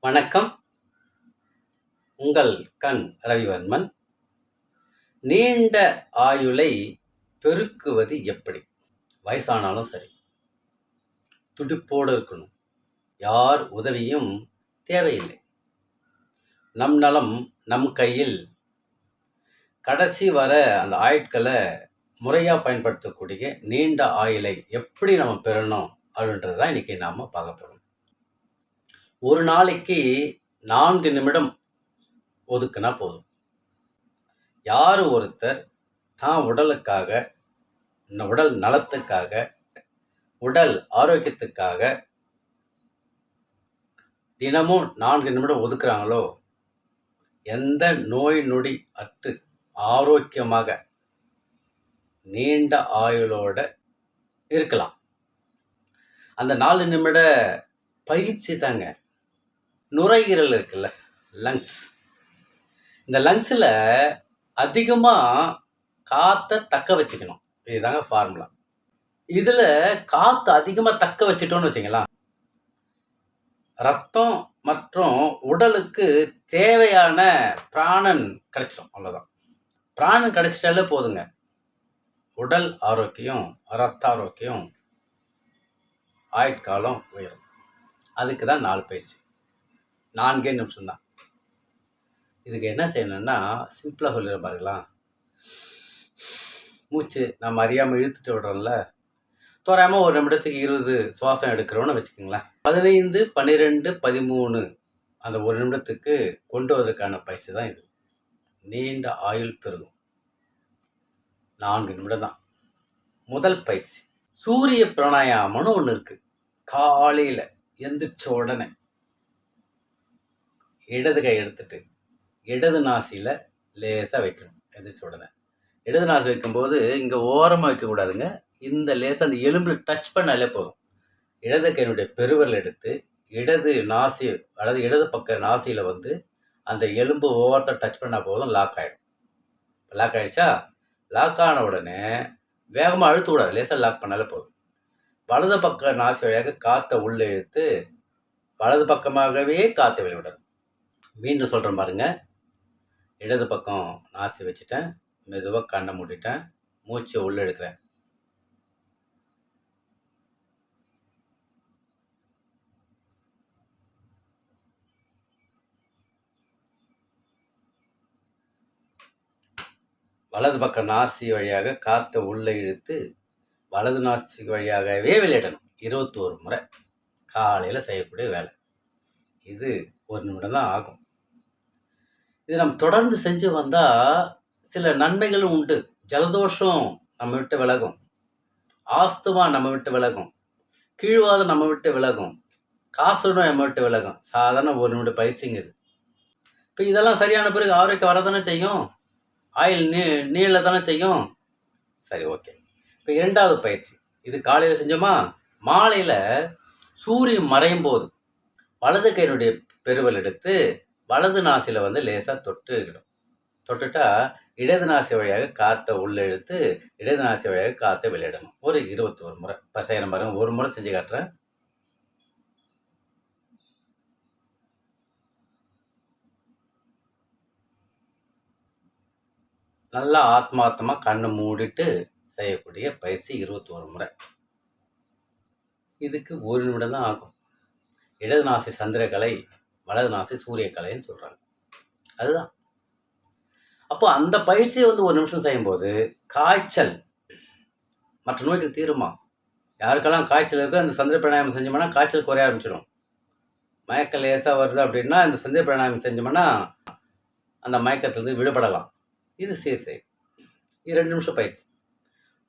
வணக்கம். உங்கள் கண் ரவிவர்மன். நீண்ட ஆயுளை பெருக்குவது எப்படி? வயசானாலும் சரி, துடிப்போடு இருக்கணும். யார் உதவியும் தேவையில்லை. நம் நலம் நம் கையில். கடைசி வர அந்த ஆயுட்களை முறையாக பயன்படுத்தக்கூடிய நீண்ட ஆயுளை எப்படி நம்ம பெறணும் அப்படின்றது தான் இன்றைக்கி நாம் பார்க்க போகிறோம். ஒரு நாளைக்கு 4 நிமிடம் ஒதுக்குனா போதும். யார் ஒருத்தர் தான் உடலுக்காக, உடல் நலத்துக்காக, உடல் ஆரோக்கியத்துக்காக தினமும் 4 நிமிடம் ஒதுக்குறாங்களோ, எந்த நோய் நொடி அற்று ஆரோக்கியமாக நீண்ட ஆயுளோட இருக்கலாம். அந்த 4 நிமிட பயிற்சி தாங்க நுரையீரல் இருக்குல்ல, லங்ஸ். இந்த லங்ஸில் அதிகமாக காற்றை தக்க வச்சுக்கணும். இதுதாங்க ஃபார்முலா. இதில் காற்று அதிகமாக தக்க வச்சுட்டோன்னு வச்சுங்களா, ரத்தம் மற்றும் உடலுக்கு தேவையான பிராணன் கிடைச்சிடும். அவ்வளோதான். பிராணன் கிடைச்சிட்டாலே போதுங்க. உடல் ஆரோக்கியம், ரத்த ஆரோக்கியம், ஆயுட்காலம் உயரும். அதுக்கு தான் 4 பயிற்சி. 4 நிமிஷம் தான். இதுக்கு என்ன செய்யணும்னா, சிம்பிளாக சொல்லிடுற பாருங்களா. மூச்சு நம்ம அறியாமல் இழுத்துட்டு விடுறோம்ல, தோராயமாக ஒரு நிமிடத்துக்கு 20 சுவாசம் எடுக்கிறோன்னு வச்சுக்கோங்களேன். 15, 12, 13 அந்த ஒரு நிமிடத்துக்கு கொண்டு வருவதற்கான பயிற்சி தான் இது. நீண்ட ஆயுள் பெருகும். 4 நிமிடம் தான். முதல் பயிற்சி சூரிய பிராணாயாமம்னு ஒன்று இருக்குது. காலையில் எந்திரிச்ச உடனே இடது கை எடுத்துட்டு இடது நாசியில் லேசாக வைக்கணும். எந்திரிச்ச உடனே இடது நாசி வைக்கும்போது இங்கே ஓரமாக வைக்கக்கூடாதுங்க. இந்த லேசாக அந்த எலும்பில் டச் பண்ணாலே போதும். இடது கையினுடைய பெருவிரல் எடுத்து இடது நாசி, அதாவது இடது பக்க நாசியில் அந்த எலும்பு ஓரத்தை டச் பண்ணால் போதும், லாக் ஆகிடும். லாக் ஆகிடுச்சா? லாக் ஆன உடனே வேகமாக அழுத்தக்கூடாது, லேசாக லாக் பண்ணாலே போதும். வலது பக்க நாசி வழியாக காற்றை உள்ளே இழுத்து வலது பக்கமாகவே காற்றை வெளிவிடணும். மீண்டும் சொல்கிறேன் பாருங்க. இடது பக்கம் நாசி வச்சுட்டேன், மெதுவாக கண்ணை மூடிட்டேன், மூச்சை உள்ளே எடுக்கிறேன். வலது பக்க நாசி வழியாக காற்றை உள்ளே இழுத்து வலது நாசி வழியாகவே வெளியிடணும். 21 முறை காலையில் செய்யக்கூடிய வேலை. இது 1 நிமிடம் தான் ஆகும். இது நம்ம தொடர்ந்து செஞ்சு வந்தால் சில நன்மைகளும் உண்டு. ஜலதோஷம் நம்ம விட்டு விலகும், ஆஸ்துமா நம்ம விட்டு விலகும், கீழ்வாதம் நம்ம விட்டு விலகும், காசுடன் நம்ம விட்டு விலகும். சாதாரண 1 நிமிட பயிற்சிங்க இது. இப்போ இதெல்லாம் சரியான பிறகு ஆரோக்கியம் வரதானே செய்யும், ஆயுள் நீள தானே செய்யும். சரி, ஓகே. இப்போ 2வது பயிற்சி. இது காலையில் செஞ்சோமா, மாலையில் சூரியன் மறையும் போது வலது கையினுடைய பெருவல் எடுத்து வலது நாசியில் லேசாக தொட்டுட்டா இடது நாசி வழியாக காற்றை உள்ளே இழுத்து இடது நாசி வழியாக காற்றை வெளியிடணும். ஒரு 21 முறை. இப்போ செய்கிற பாருங்க. ஒரு முறை செஞ்சு காட்டுறேன். நல்லா ஆத்மார்த்தமாக கண்ணை மூடிட்டு செய்யக்கூடிய பயிற்சி 21 முறை. இதுக்கு 1 நிமிடம் தான் ஆகும். இடது நாசி சந்திரக்கலை, வலது நாசி சூரியக்கலைன்னு சொல்கிறாங்க. அதுதான். அப்போ அந்த பயிற்சியை 1 நிமிஷம் செய்யும்போது காய்ச்சல் மற்ற நோய்கள் தீருமா? யாருக்கெல்லாம் காய்ச்சல் இருக்கோ அந்த சந்திர பிராணாயாமம் செஞ்சோம்னா காய்ச்சல் குறைய ஆரம்பிச்சிடும். மயக்கம் லேசாக வருது அப்படின்னா இந்த சந்திர பிராணாயாமம் செஞ்சோம்னா அந்த மயக்கத்துலேருந்து விடுபடலாம். இது சீர். இது 2 நிமிஷம் பயிற்சி.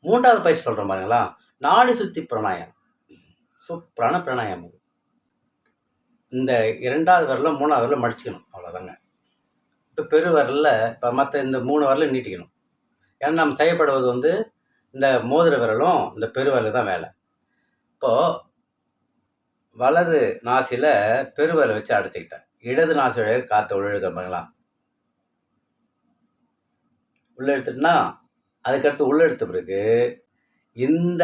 3வது பயிற்சி சொல்கிறோம் பாருங்களா, நாடி சுத்தி பிராணாயாமம். சூப்பரான பிராணாயாமம். இந்த 2வது விரலும் 3வது விரலும் மடிச்சுக்கணும். அவ்வளோதாங்க. இப்போ பெரு விரலில் இப்போ மற்ற இந்த 3 விரலும் நீட்டிக்கணும். ஏன்னா நம்ம செய்யப்படுவது இந்த மோதிர விரலும் இந்த பெருவிரல் தான் வேலை. இப்போது வலது நாசியில் பெருவிரலை வச்சு அடைச்சிக்கிட்டேன். இடது நாசி வழியாக காற்றை உள்ள இழுக்கிற பாருங்களா. உள்ளே எடுத்துட்டுனா அதுக்கடுத்து உள்ளே எடுத்த பிறகு இந்த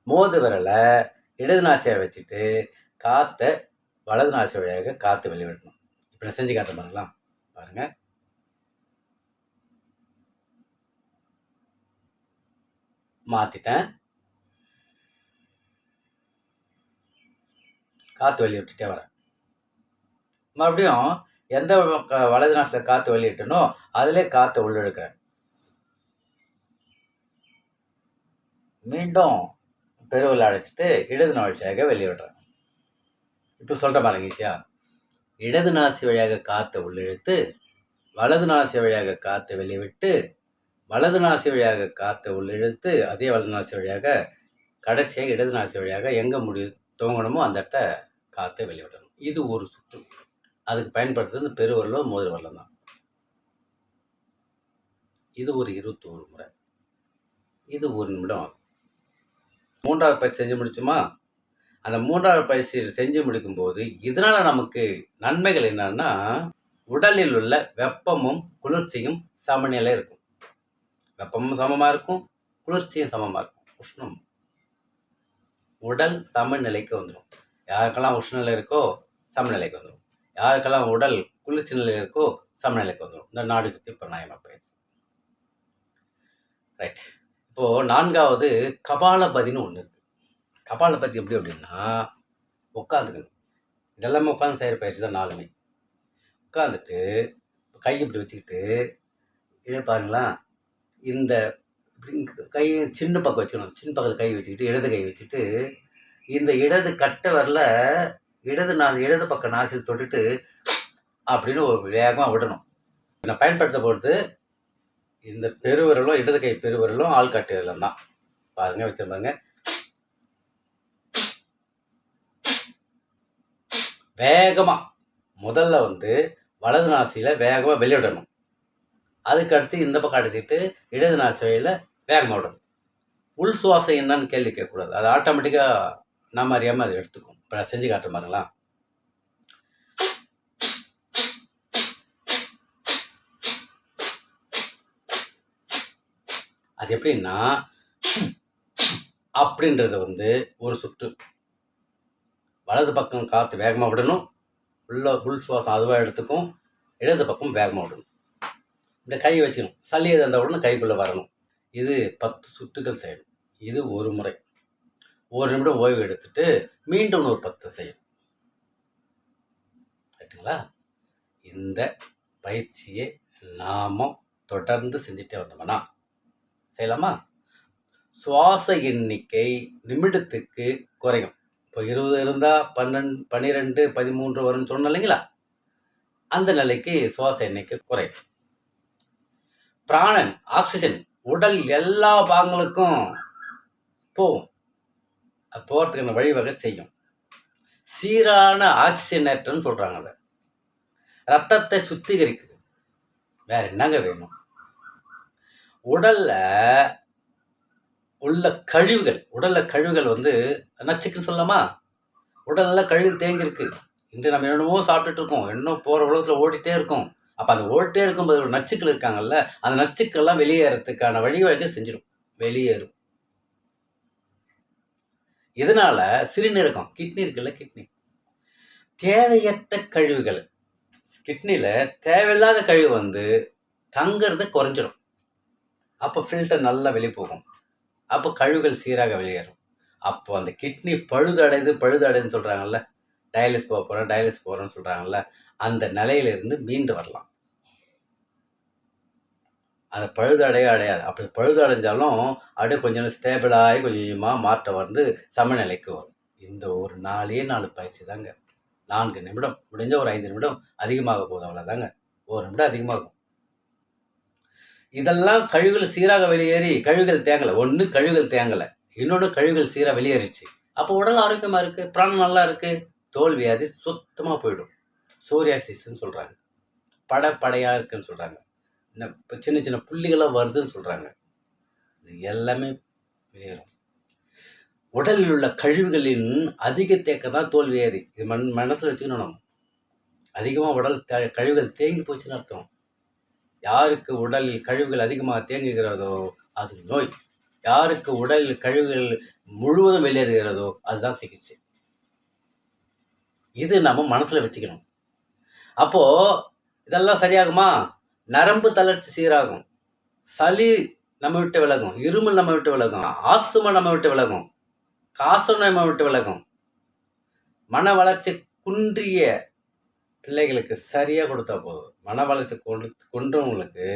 மோது விரலை இடது நாசியை வச்சுட்டு காற்றை வலது நாசி வழியாக காற்று வெளிவிடணும். இப்போ நான் செஞ்சு காட்டுறேன் பாருங்களா. பாருங்க, மாற்றிட்டேன். காற்று வெளியே விட்டுட்டே வரேன். மறுபடியும் எந்த வலது நாசில் காற்று வெளியிட்டனோ அதிலே காற்றை உள்ளிழுக்கிறேன். மீண்டும் பெருவில் அடைச்சிட்டு இடது நாசியாக வெளியே விடுறேன். இப்போ சொல்கிற பாருங்க ஈஸியாக. இடது நாசி வழியாக காற்றை உள்ளிழுத்து வலது நாசி வழியாக காற்றை வெளியே விட்டு வலது நாசி வழியாக காற்றை உள்ளிழுத்து அதே வலது நாசி வழியாக கடைசியாக இடது நாசி வழியாக எங்கே துவங்கணுமோ அந்த இடத்த காற்றை வெளிவிடணும். இது ஒரு சுற்று. அதுக்கு பயன்படுத்துறது பெருவரலும் மோதிர வரலும் தான். இது ஒரு 21 முறை. இது 1 நிமிடம் ஆகும். 3வது பயிற்சி செஞ்சு முடிச்சுமா? அந்த 3வது பயிற்சி செஞ்சு முடிக்கும்போது இதனால் நமக்கு நன்மைகள் என்னன்னா, உடலில் உள்ள வெப்பமும் குளிர்ச்சியும் சமநிலை இருக்கும். வெப்பமும் சமமாக இருக்கும், குளிர்ச்சியும் சமமாக இருக்கும். உஷ்ணம் உடல் சமநிலைக்கு வந்துடும். யாருக்கெல்லாம் உஷ்ணநிலை இருக்கோ சமநிலைக்கு வந்துடும். யாருக்கெல்லாம் உடல் குளிர்ச்சி நிலை இருக்கோ சமநிலைக்கு வந்துடும். இந்த நாடி சுற்றி பிராணாயாம பயிற்சி. ரைட். இப்போது 4வது கபாலபதினு ஒன்று இருக்குது. கபாலபதி எப்படி அப்படின்னா, உட்காந்துக்கணும். இதெல்லாமே உட்காந்து செய்கிற பயிற்சி தான் 4மே. உட்காந்துட்டு கை இப்படி வச்சுக்கிட்டு இதே பாருங்களா, இந்த கை சின்ன பக்கம் வச்சுக்கணும். சின்ன பக்கத்தில் கை வச்சுக்கிட்டு இடது கை வச்சுட்டு இந்த இடது கட்டை வரல இடது பக்க நாசில் தொட்டுட்டு அப்படின்னு ஒரு வேகமாக விடணும். நான் பயன்படுத்த போகிறது இந்த பெருவிரலும் இடது கை பெருவிரலும் ஆள்காட்டு விரலும் தான். பாருங்க, வச்சுருப்பாருங்க. வேகமாக முதல்ல வலது நாசியில் வேகமாக வெளியிடணும். அதுக்கு அடுத்து இந்த பக்கம் அடிச்சுட்டு இடது நாசி வழியில் வேகமாக விடணும். உள் சுவாசம் என்னன்னு கேள்வி கேட்கக்கூடாது. அது ஆட்டோமேட்டிக்காக நம்ம அறியாமல் அதை எடுத்துக்கும். இப்போ நான் செஞ்சு காட்டுறேன் பாருங்களா. அது எப்படின்னா, அப்படின்றது ஒரு சுற்று. வலது பக்கம் காற்று வேகமாக விடணும், உள் சுவாசம் அதுவாக எடுத்துக்கும். இடது பக்கம் வேகமாக விடணும். இந்த கையை வச்சுக்கணும். சளி எது அந்த உடனே கைக்குள்ளே வரணும். இது 10 சுற்றுகள் செய்யணும். இது ஒரு முறை. 1 நிமிடம் ஓய்வு எடுத்துட்டு மீண்டும் ஒரு 10 செய்யணும். ரைட்டுங்களா? இந்த பயிற்சியை நாம தொடர்ந்து செஞ்சுட்டே வந்தோம்னா செய்யலாமா? சுவாச எண்ணிக்கை நிமிடத்துக்கு குறையும். இப்போ 20 இருந்தால் 12, 13 வரும்னு சொன்னோம் இல்லைங்களா? அந்த நிலைக்கு சுவாச எண்ணிக்கை குறையும். பிராணன், ஆக்சிஜன் உடல் எல்லா பாகங்களுக்கும் போகும். அது போகிறதுக்கான வழிவகை செய்யும். சீரான ஆக்சிஜனேற்றம்னு சொல்கிறாங்க. அதை ரத்தத்தை சுத்திகரிக்குது. வேற என்னங்க வேணும்? உடல்ல உள்ள கழிவுகள் நச்சுக்குன்னு சொல்லலாமா? உடல்ல கழிவுகள் தேங்கி இருக்கு. இன்று நம்ம என்னென்னமோ சாப்பிட்டுட்டு இருக்கோம், இன்னும் போகிற உலகத்தில் ஓடிட்டே இருக்கோம். அப்போ அந்த ஓடிட்டே இருக்கும்போது ஒரு நச்சுக்கள் இருக்காங்கல்ல, அந்த நச்சுக்கள்லாம் வெளியேறதுக்கான வழிவகை செஞ்சிடும், வெளியேறும். இதனால சிறுநீரகம், கிட்னி இருக்குல்ல, கிட்னி தேவையற்ற கழிவுகள், கிட்னியில் தேவையில்லாத கழிவு தங்கிறத குறைஞ்சிடும். அப்போ ஃபில்டர் நல்லா வெளியே போகும். அப்போ கழிவுகள் சீராக வெளியேறும். அப்போ அந்த கிட்னி பழுதடைதுன்னு சொல்கிறாங்கல்ல, டயாலிசிஸ் போகிறேன்னு சொல்கிறாங்கல்ல, அந்த நிலையிலிருந்து மீண்டு வரலாம். அந்த அடையாது. அப்படி அடைஞ்சாலும் அப்படியே கொஞ்சம் ஸ்டேபிளாகி கொஞ்சமாக மாற்றம் சமநிலைக்கு வரும். இந்த ஒரு 4 பயிற்சி தாங்க. 4 நிமிடம் முடிஞ்ச ஒரு 5 நிமிடம் அதிகமாக போகுது, அவ்வளோதாங்க. 1 நிமிடம் அதிகமாகும். இதெல்லாம் கழிவுகள் சீராக வெளியேறி கழிவுகள் தேங்கலை. ஒன்று கழிவுகள் தேங்கலை, இன்னொன்று கழிவுகள் சீராக வெளியேறிச்சு. அப்போ உடல் ஆரோக்கியமாக இருக்குது, பிராணம் நல்லா இருக்குது, தோல் வியாதி சுத்தமாக போயிடும். சோரியாசிஸ்ன்னு சொல்கிறாங்க, படையாக இருக்குன்னு சொல்கிறாங்க, இப்போ சின்ன சின்ன புள்ளிகளாக வருதுன்னு சொல்கிறாங்க. இது எல்லாமே வெளியேறும். உடலில் உள்ள கழிவுகளின் அதிக தேக்கம் தான் தோல் வியாதி. இது மனசில் வச்சுக்கணும். நம்ம அதிகமாக உடல் கழிவுகள் தேங்கி போச்சுன்னு அர்த்தம். யாருக்கு உடலில் கழிவுகள் அதிகமாக தேங்குகிறதோ அது நோய். யாருக்கு உடலில் கழிவுகள் முழுவதும் வெளியேறுகிறதோ அதுதான் சிகிச்சை. இது நம்ம மனசில் வச்சுக்கணும். அப்போது இதெல்லாம் சரியாகுமா? நரம்பு தளர்ச்சி சீராகும், சளி நம்ம விட்டு விலகும், இருமல் நம்ம விட்டு விலகும், ஆஸ்துமா நம்ம விட்டு விலகும், காசநோய் நம்ம விட்டு விலகும். மன வளர்ச்சி குன்றிய பிள்ளைகளுக்கு சரியாக கொடுத்தா போதும். மன வளர்ச்சி குன்றவங்களுக்கு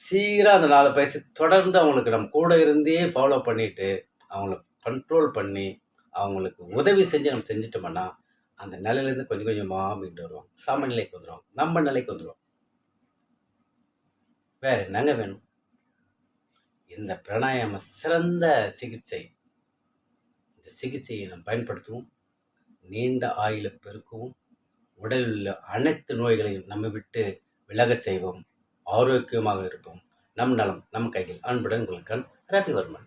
சீராக அந்த 4 பயிற்சி தொடர்ந்து அவங்களுக்கு நம்ம கூட இருந்தே ஃபாலோ பண்ணிவிட்டு அவங்கள கண்ட்ரோல் பண்ணி அவங்களுக்கு உதவி செஞ்சு நம்ம செஞ்சுட்டோம்னா அந்த நிலையிலேருந்து கொஞ்சம் கொஞ்சமாக மீண்டு வருவோம். சமநிலைக்கு வந்துடுவோம், நம்ம நிலைக்கு வந்துடுவோம். வேறு என்னங்க வேணும்? இந்த பிராணாயாம சிறந்த சிகிச்சை. இந்த சிகிச்சையை நாம் பயன்படுத்துவோம். நீண்ட ஆயுளை பெருக்கவும், உடலில் உள்ள அனைத்து நோய்களையும் நம்ம விட்டு விலகச் செய்வோம். ஆரோக்கியமாக இருப்போம். நம் நலம் நம் கையில். அன்புடன் உங்கள் கண் ரவிவர்மன்.